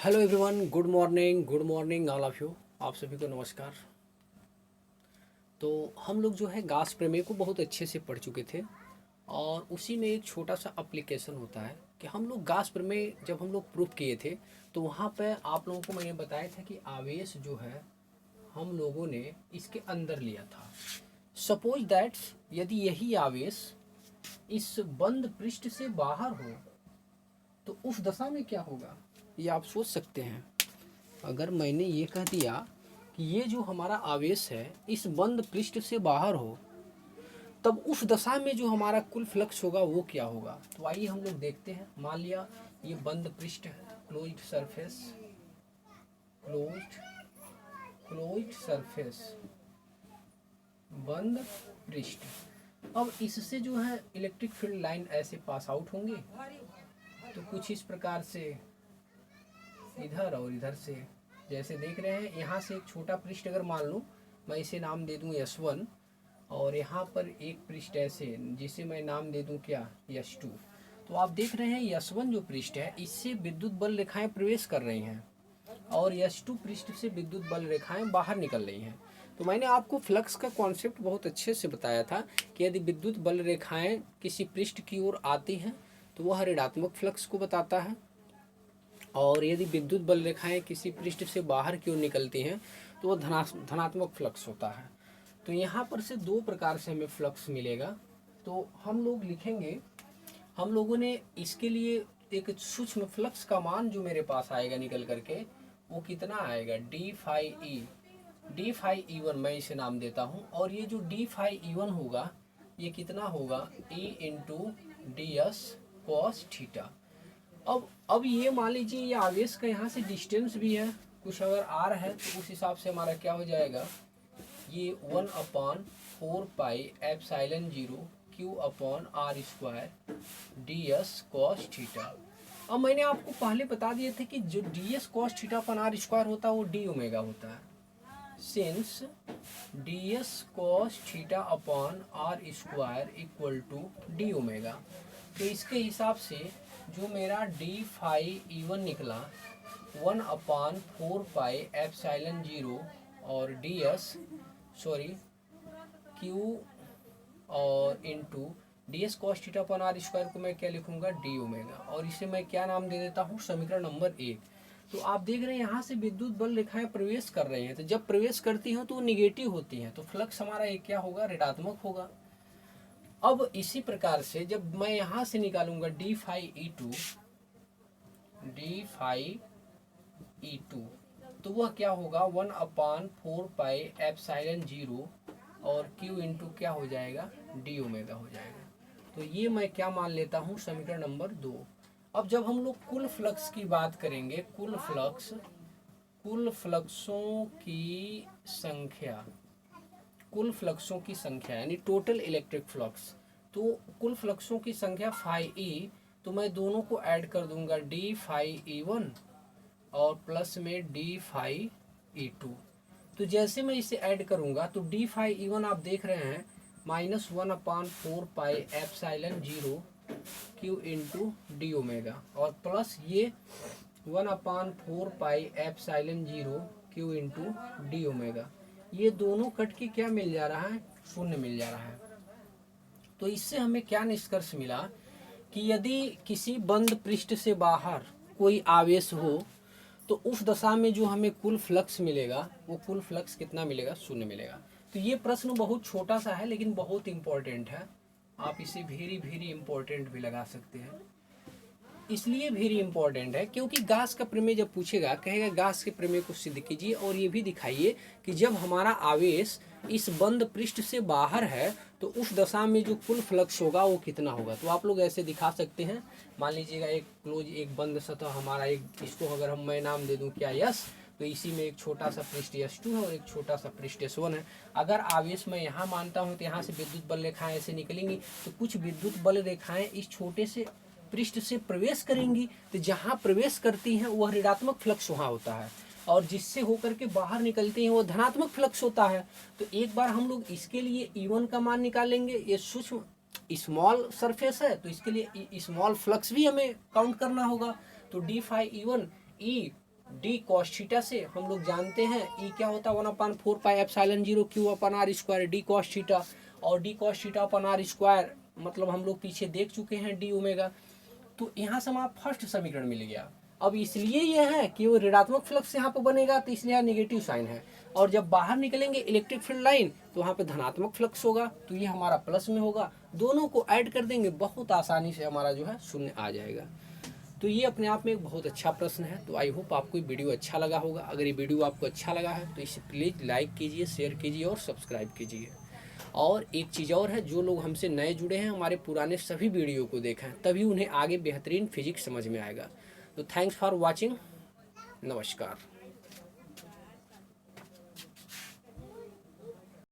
Hello everyone, good morning all of you. आप सभी को नमस्कार। तो हम लोग जो है गास प्रमेय को बहुत अच्छे से पढ़ चुके थे और उसी में एक छोटा सा एप्लीकेशन होता है कि हम लोग गास प्रमेय जब हम लोग प्रूफ किए थे तो वहाँ पे आप लोगों को मैंने बताया था कि आवेश जो है हम लोगों ने इसके अंदर लिया था। सपोज दैट यदि यही आवेश इस बंद पृष्ठ से बाहर हो तो उस दशा में क्या होगा, ये आप सोच सकते हैं। अगर मैंने ये कह दिया कि ये जो हमारा आवेश है इस बंद पृष्ठ से बाहर हो तब उस दशा में जो हमारा कुल फ्लक्स होगा वो क्या होगा। तो आइए हम लोग देखते हैं। मान लिया ये बंद पृष्ठ है, closed surface, closed closed surface, बंद पृष्ठ। अब इससे जो है इलेक्ट्रिक फील्ड लाइन ऐसे पास आउट होंगे तो कुछ इस प्रकार से इधर और इधर से, जैसे देख रहे हैं यहाँ से एक छोटा पृष्ठ अगर मान लूँ, मैं इसे नाम दे दूँ S1 और यहाँ पर एक पृष्ठ ऐसे जिसे मैं नाम दे दूँ क्या, S2। तो आप देख रहे हैं S1 जो पृष्ठ है इससे विद्युत बल रेखाएं प्रवेश कर रही हैं और S2 पृष्ठ से विद्युत बल रेखाएं बाहर निकल रही हैं। तो मैंने आपको फ्लक्स का कॉन्सेप्ट बहुत अच्छे से बताया था कि यदि विद्युत बल रेखाएं किसी पृष्ठ की ओर आती हैं तो वह ऋणात्मक फ्लक्स को बताता है और यदि विद्युत बल रेखाएं किसी पृष्ठ से बाहर की ओर निकलती हैं तो वह धनात्मक फ्लक्स होता है। तो यहाँ पर से दो प्रकार से हमें फ्लक्स मिलेगा। तो हम लोग लिखेंगे, हम लोगों ने इसके लिए एक सूक्ष्म फ्लक्स का मान जो मेरे पास आएगा निकल करके वो कितना आएगा, डी फाई ई वन, मैं इसे नाम देता हूँ। और ये जो डी फाई ई वन होगा ये कितना होगा, E into D S cos theta. अब ये मान लीजिए ये आवेश का यहाँ से डिस्टेंस भी है, कुछ अगर आर है तो उस हिसाब से हमारा क्या हो जाएगा, ये 1/4 pi epsilon 0 Q upon R square D S cos theta. अब मैंने आपको पहले बता दिए थे कि जो D S cos theta upon are square होता है वो डी ओमेगा होता है। Since D S cos theta upon R square equal to D omega, तो इसके हिसाब से जो मेरा डी फाई ई वन निकला 1/4 पाई एप्सिलॉन 0 और डी एस क्यू और into D S cos theta upon R square को मैं क्या लिखूंगा, डी ओमेगा, और इसे मैं क्या नाम दे देता हूँ, समीकरण नंबर 1। तो आप देख रहे हैं यहाँ से विद्युत बल रेखाएं प्रवेश कर रही हैं, तो जब प्रवेश करती हैं तो वो निगेटिव होती हैं, तो फ्लक्स हमारा एक क्या होगा, ऋणात्मक होगा। अब इसी प्रकार से जब मैं यहाँ से निकालूंगा डी फाई ई टू तो वह क्या होगा 1/4 पाई एप्सिलॉन 0 और Q इंटू क्या हो जाएगा, डी ओमेगा हो जाएगा। तो ये मैं क्या मान लेता हूँ, समीकरण नंबर 2। अब जब हम लोग कुल फ्लक्स की बात करेंगे, कुल फ्लक्सों की संख्या, कुल फ्लक्सों की संख्या यानी टोटल इलेक्ट्रिक फ्लक्स, तो कुल फ्लक्सों की संख्या फाई ई, तो मैं दोनों को ऐड कर दूंगा डी फाई ई वन और प्लस में डी फाई ई टू। तो जैसे मैं इसे ऐड करूंगा तो डी फाई ई वन आप देख रहे हैं -1/4 pi epsilon 0 Q into D omega और प्लस ये 1/4 pi epsilon 0 Q into D omega, ये दोनों कट के क्या मिल जा रहा है, शून्य मिल जा रहा है। तो इससे हमें क्या निष्कर्ष मिला कि यदि किसी बंद पृष्ठ से बाहर कोई आवेश हो तो उस दशा में जो हमें कुल फ्लक्स मिलेगा वो कुल फ्लक्स कितना मिलेगा, शून्य मिलेगा। तो ये प्रश्न बहुत छोटा सा है लेकिन बहुत इंपॉर्टेंट है, आप इसे वेरी इंपॉर्टेंट भी लगा सकते हैं। इसलिए वेरी इंपॉर्टेंट है क्योंकि गास का प्रमेय जब पूछेगा कहेगा गास के प्रमेय को सिद्ध कीजिए और ये भी दिखाइए कि जब हमारा आवेश इस बंद पृष्ठ से बाहर है तो उस दशा में जो कुल फ्लक्स होगा वो कितना होगा। तो आप लोग ऐसे दिखा सकते हैं, मान लीजिएगा एक क्लोज एक बंद सतह हमारा, एक इसको अगर हम मैं नाम दे दूं क्या, यस, तो इसी में एक छोटा सा पृष्ठ S2 है और एक छोटा सा पृष्ठ S1 है। अगर आवेश मैं यहाँ मानता हूँ तो यहाँ से विद्युत बल रेखाएं ऐसे निकलेंगी, तो कुछ विद्युत बल रेखाएं इस छोटे से पृष्ठ से प्रवेश करेंगी, तो जहाँ प्रवेश करती हैं वह ऋणात्मक फ्लक्स वहाँ होता है और जिससे होकर के बाहर निकलती हैं वो धनात्मक फ्लक्स होता है। तो एक बार हम लोग इसके लिए E1 का मान निकालेंगे, ये सूक्ष्म स्मॉल सरफेस है तो इसके लिए स्मॉल फ्लक्स भी हमें काउंट करना होगा। तो D phi E1 E D cos theta से हम लोग जानते हैं ई क्या होता है 1/4 pi epsilon 0 q upon are square d cos theta, और d cos theta upon are square मतलब हम लोग पीछे देख चुके हैं डी ओमेगा। तो यहाँ से हमारा फर्स्ट समीकरण मिल गया। अब इसलिए ये है कि वो ऋणात्मक फ्लक्स यहाँ पे बनेगा तो इसलिए यहाँ नेगेटिव साइन है, और जब बाहर निकलेंगे इलेक्ट्रिक फील्ड लाइन तो वहाँ पे धनात्मक फ्लक्स होगा, तो ये हमारा प्लस में होगा। दोनों को ऐड कर देंगे, बहुत आसानी से हमारा जो है शून्य आ जाएगा। तो ये अपने आप में एक बहुत अच्छा प्रश्न है। तो आई होप आपको ये वीडियो अच्छा लगा होगा। अगर ये वीडियो आपको अच्छा लगा है तो इसे प्लीज़ लाइक कीजिए, शेयर कीजिए और सब्सक्राइब कीजिए। और एक चीज़ और है, जो लोग हमसे नए जुड़े हैं हमारे पुराने सभी वीडियो को देखें, तभी उन्हें आगे बेहतरीन फिजिक्स समझ में आएगा। तो थैंक्स फॉर वॉचिंग, नमस्कार।